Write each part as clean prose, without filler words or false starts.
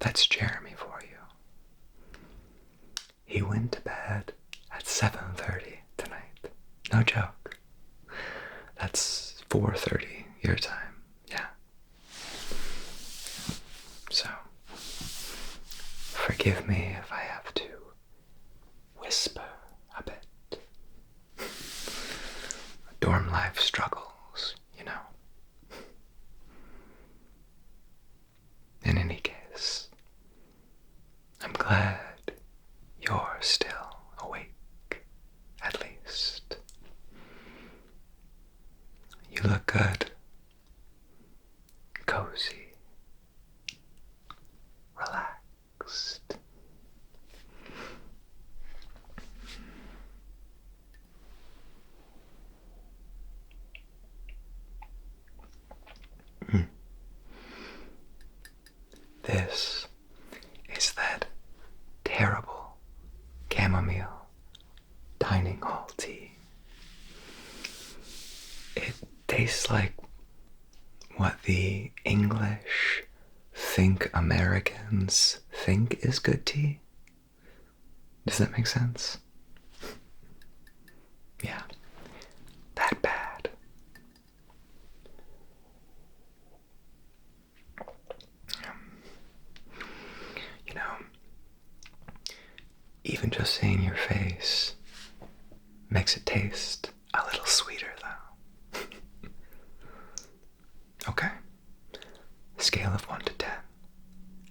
That's Jeremy for you. He went to bed at 7:30 tonight. No joke. That's 4:30 your time. Yeah. So, forgive me if I have to whisper a bit. Dorm life struggles, you know. In any case, I'm glad you're still awake, at least. You look good, cozy, relaxed. This is that terrible chamomile dining hall tea. It tastes like what the English think Americans think is good tea. Does that make sense? Yeah, that bad. You know, even just seeing your face makes it taste a little sweeter, though. Okay. Scale of 1 to 10.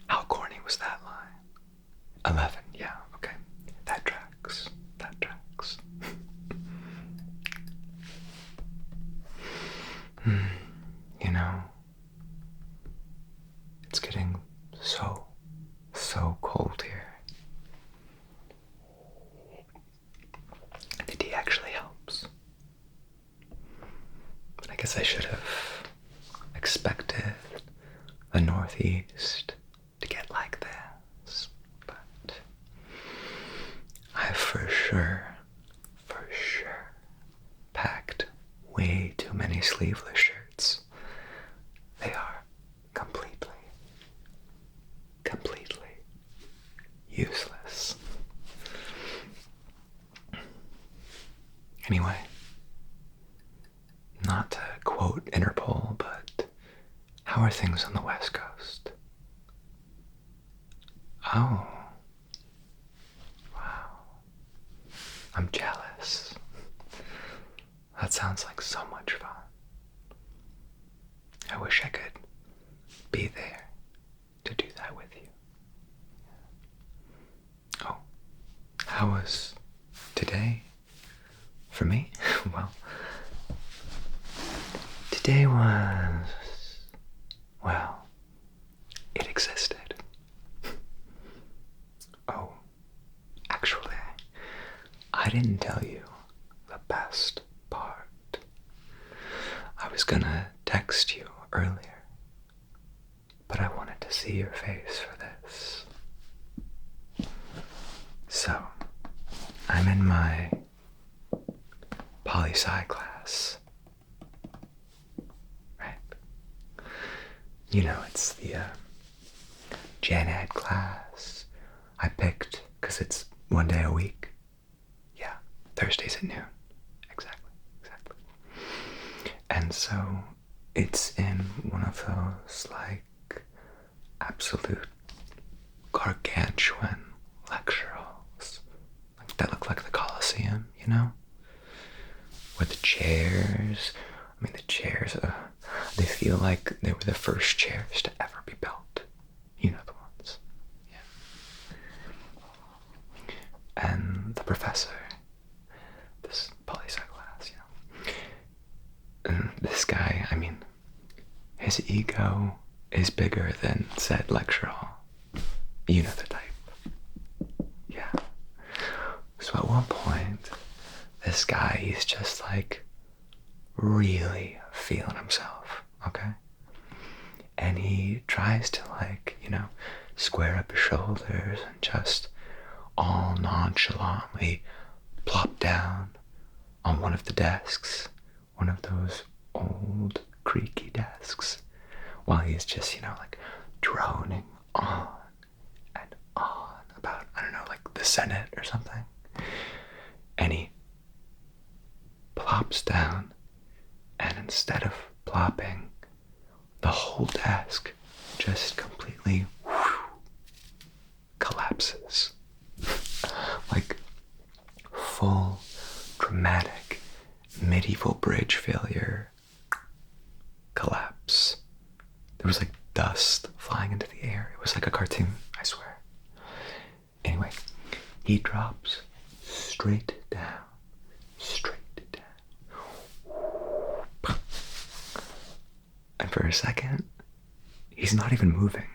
How corny was that line? 11. Yeah, okay. That tracks. That tracks. You know, it's getting so cold here. The tea actually helps. But I guess I should have expected the Northeast to get like this. But I've for sure packed way too many sleeveless shirts. They are completely useless. Anyway, not to quote Interpol, but how are things on the West Coast? Oh, wow. I'm jealous. That sounds like so much fun. I wish I could be there to do that with you. Oh, how was today for me? Well, today was, well, it existed. Oh, actually, I didn't tell you the best part. I was gonna text you earlier, but I wanted to see your face for this. So, I'm in my poli-sci class, right? You know, it's the gen ed class I picked because it's 1 day a week. Yeah, Thursdays at noon. Exactly. And so it's in one of those, like, absolute gargantuan lecture halls, like, that look like the Colosseum, you know? With the chairs, they feel like they were the first chairs to ever be built. You know the ones. Yeah. And the professor, this poli-sci class, and this guy, his ego is bigger than said lecture hall. You know the type. Yeah. So at one point, this guy, he's just like really feeling himself, okay? And he tries to, like, square up his shoulders and just all nonchalantly plop down on one of the desks, one of those old creaky desks, while he's just, like, droning on Senate or something. And he plops down, and instead of plopping, the whole desk just completely collapses. Like full dramatic medieval bridge failure collapse. There was like dust flying into the air. It was like a cartoon, I swear. Anyway, he drops straight down. And for a second, he's not even moving.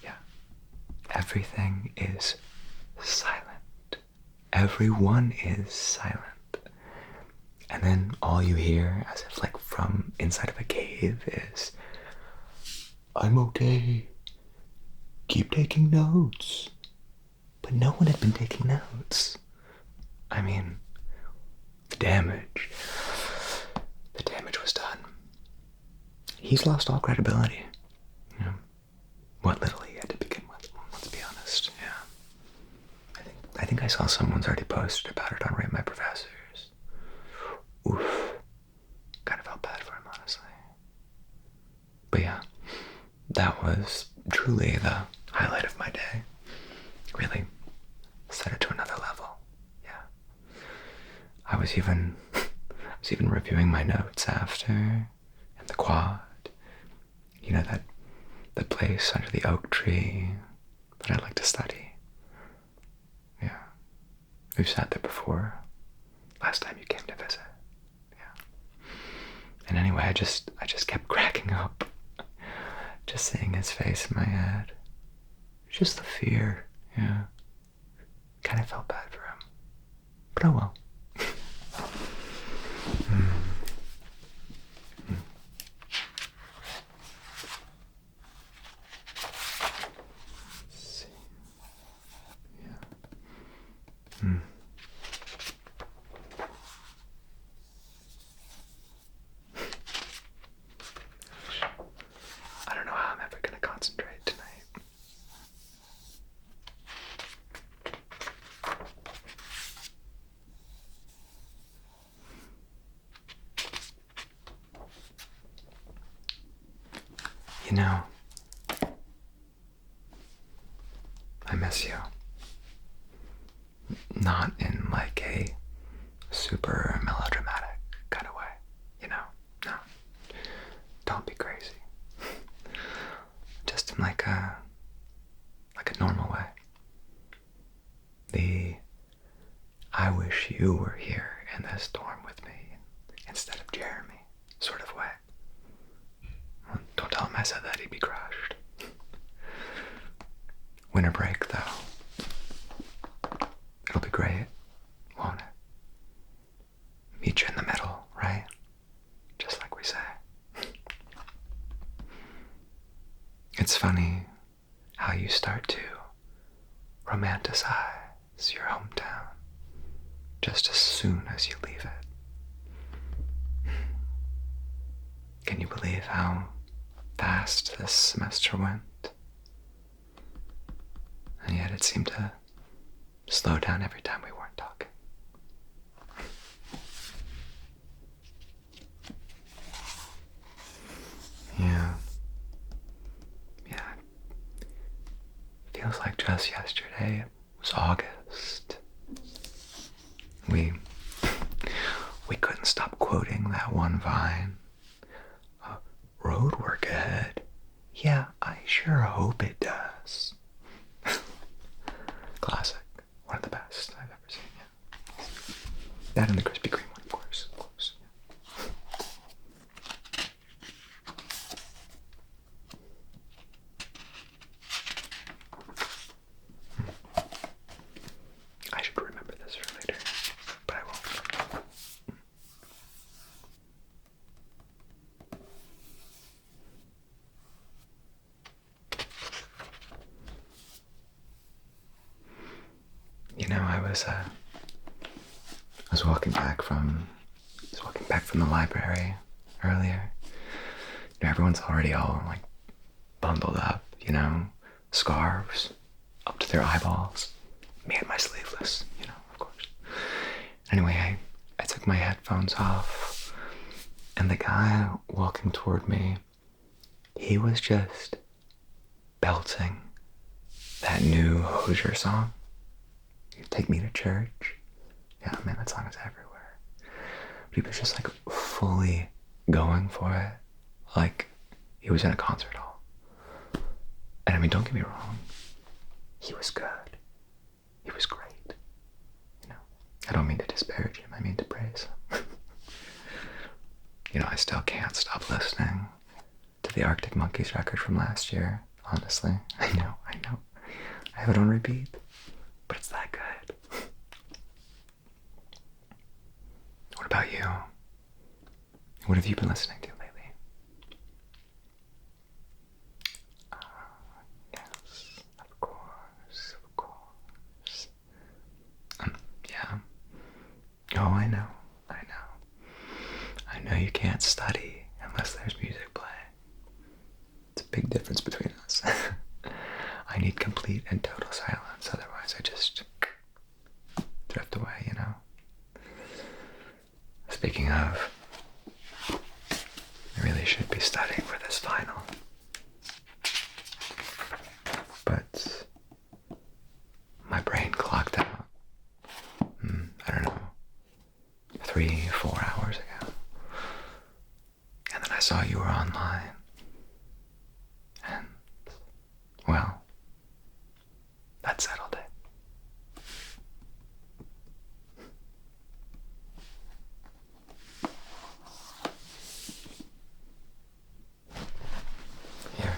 Yeah. Everything is silent. Everyone is silent. And then all you hear, as if like from inside of a cave, is, "I'm okay. Keep taking notes." But no one had been taking notes. I mean, the damage was done. He's lost all credibility. You know, what little he had to begin with, let's be honest. Yeah. I think I saw someone's already posted about it on Rate My Professors. Oof. Kind of felt bad for him, honestly. But yeah, that was truly the highlight of my day. Really set it to another level. Yeah. I was even reviewing my notes after, in the quad. You know, that place under the oak tree that I like to study. Yeah. We've sat there before. Last time you came to visit. Yeah. And anyway, I just kept cracking up. Just seeing his face in my head. Just the fear, yeah. Kind of felt bad for him. But oh well. Let's see. Yeah. I don't know how I'm ever gonna concentrate tonight. You know, I miss you. Not in like a super melodramatic kind of way, you know? No. Don't be crazy. Just in like a normal way. The I wish you were here in this dorm with me instead of Jeremy sort of way. Don't tell him I said that, he'd be crushed. Winter break, though. It'll be great, won't it? Meet you in the middle, right? Just like we say. It's funny how you start to romanticize your hometown just as soon as you leave it. Can you believe how fast this semester went? And yet it seemed to slow down every time we weren't talking. Yeah. Feels like just yesterday it was August. We couldn't stop quoting that one vine. Road work ahead. Yeah, I sure hope it does. Classic. One of the best I've ever seen, yeah. That and the Krispy Kreme one, of course. I should remember this for later, but I won't. You know, I was walking back from the library earlier. You know, everyone's already all like bundled up, you know, scarves up to their eyeballs, Me and my sleeveless, of course. Anyway, I took my headphones off, and the guy walking toward me, he was just belting that new Hoosier song, Take Me to Church. Yeah, man, that song is everywhere. But he was just like fully going for it, like he was in a concert hall. And I mean, don't get me wrong, he was good. He was great. I don't mean to disparage him, I mean to praise him. I still can't stop listening to the Arctic Monkeys record from last year, honestly. I know. I have it on repeat, but it's that good. What about you? What have you been listening to lately? Yes, of course. Yeah. Oh, I know. I know you can't study unless there's music playing. It's a big difference between us. I need complete and total silence, otherwise I just drift away, Speaking of, I really should be studying for this final. But my brain clocked out, I don't know, 3-4 hours ago. And then I saw you were online. And, well, that settled it. Here.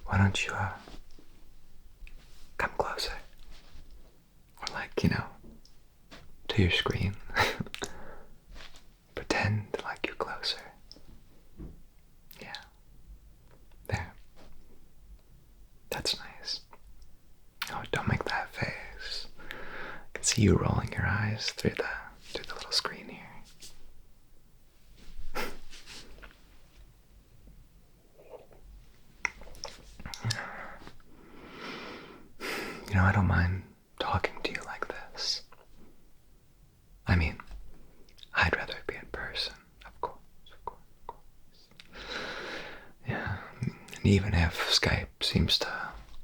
Why don't you, come closer? Or like, to your screen. Pretend like you're closer. Yeah. There. That's nice. Oh, don't make that face. I can see you rolling your eyes through the little screen here. I don't mind talking to you like this. I mean, I'd rather it be in person, of course. Yeah, and even if Skype seems to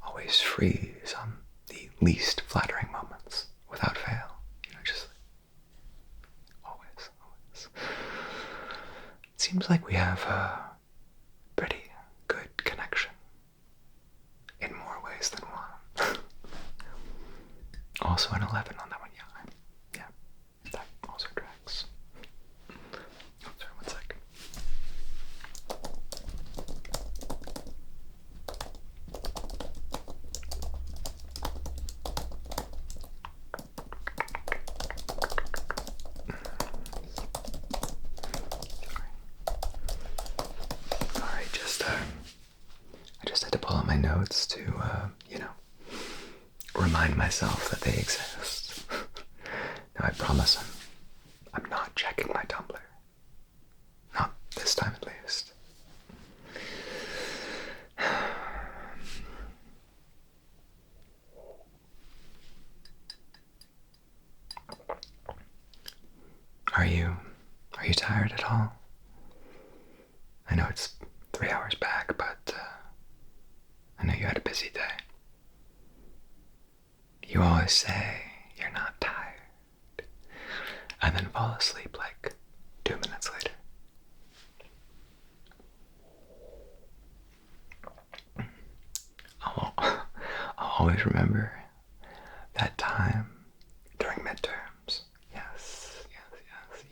always freeze on the least flattering moments without fail, just always. It seems like we have a pretty good connection in more ways than one. Also an 11 on that one, yeah, that also tracks. Oh, sorry, one sec. Sorry, I just had to pull out my notes to, remind myself that they exist. Now, I promise I'm not checking my Tumblr. Not this time, at least. Are you tired at all? I know it's 3 hours back, but I know you had a busy day. You always say you're not tired, and then fall asleep like 2 minutes later. I'll always remember that time during midterms. Yes.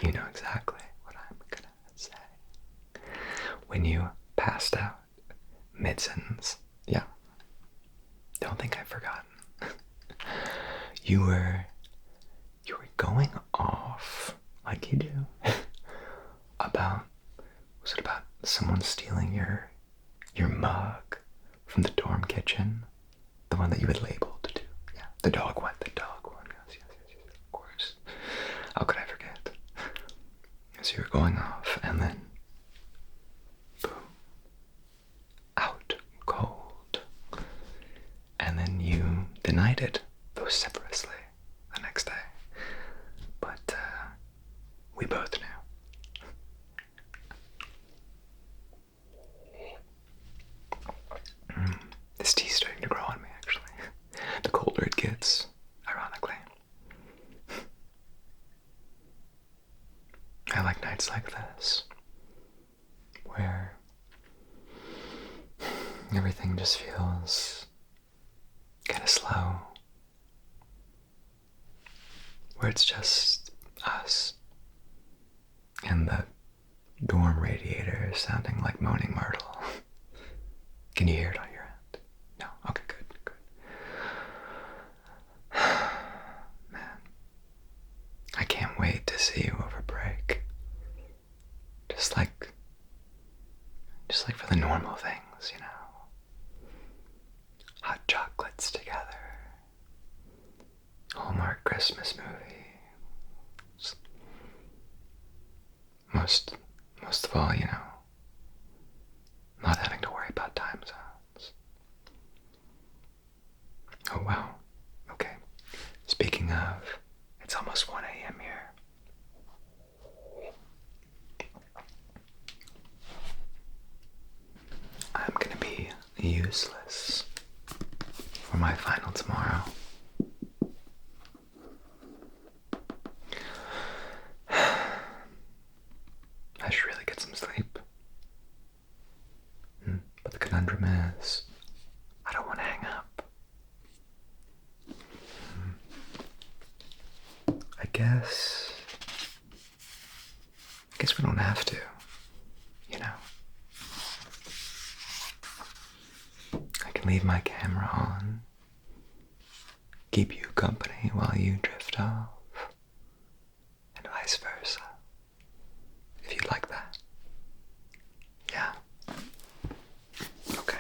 You know exactly what I'm gonna say. When you passed out mid-sentence. Yeah. Don't think I've forgotten. You were going off like you do was it about someone stealing your mug from the dorm kitchen? The one that you had labeled too. Yeah, the dog one. Yes, of course. How could I forget? So you were going off, and then boom, out cold, and then reunited vociferously the next day. But we both knew. This tea's starting to grow on me, actually. The colder it gets, ironically. I like nights like this, where everything just feels kind of slow, where it's just us and the dorm radiator sounding like moaning Myrtle. Can you hear it on your end? No? Okay, good, good. Man, I can't wait to see you over break. Just like for the normal things, you know. Hot chocolates together. Hallmark Christmas movies. Most of all, you know, not having to worry about time zones. Oh wow. Okay. Speaking of, it's almost 1 a.m. here. I'm gonna be useless for my final tomorrow. I should really get some sleep. But the conundrum is, I don't want to hang up. I guess we don't have to, you know. I can leave my camera on, keep you company while you drift off, and vice versa, if you'd like that. Yeah. Okay.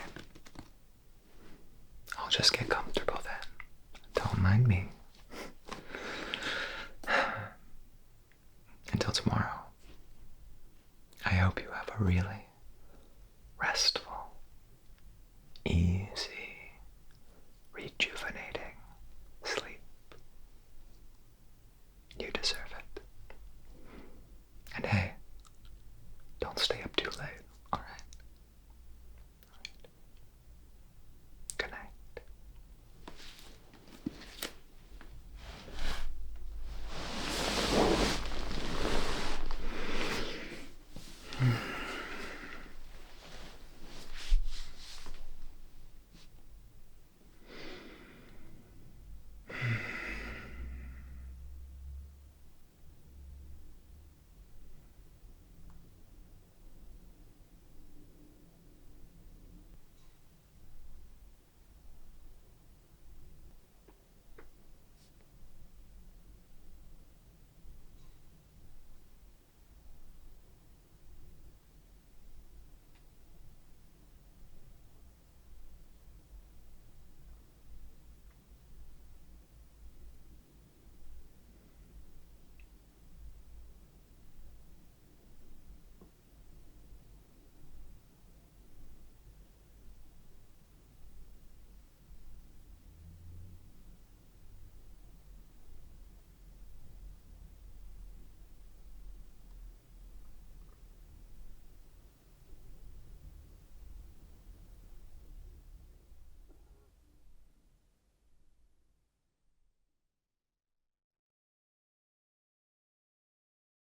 I'll just get comfortable then. Don't mind me.